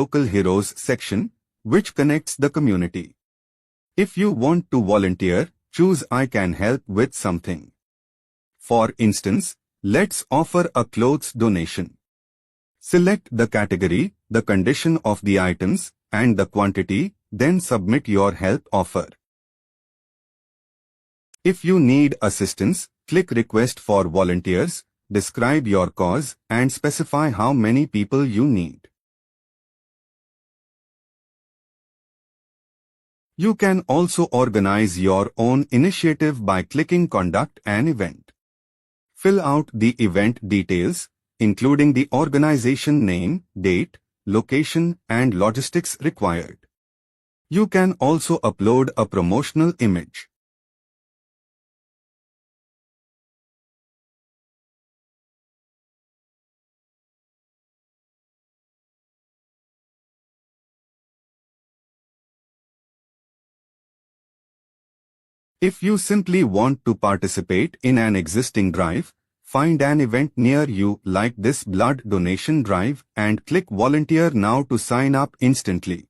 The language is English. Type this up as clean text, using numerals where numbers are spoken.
Local Heroes section, which connects the community. If you want to volunteer, choose I can help with something. For instance, let's offer a clothes donation. Select the category, the condition of the items, and the quantity, then submit your help offer. If you need assistance, click Request for Volunteers, describe your cause, and specify how many people you need. You can also organize your own initiative by clicking Conduct an Event. Fill out the event details, including the organization name, date, location, and logistics required. You can also upload a promotional image. If you simply want to participate in an existing drive, find an event near you like this blood donation drive and click Volunteer Now to sign up instantly.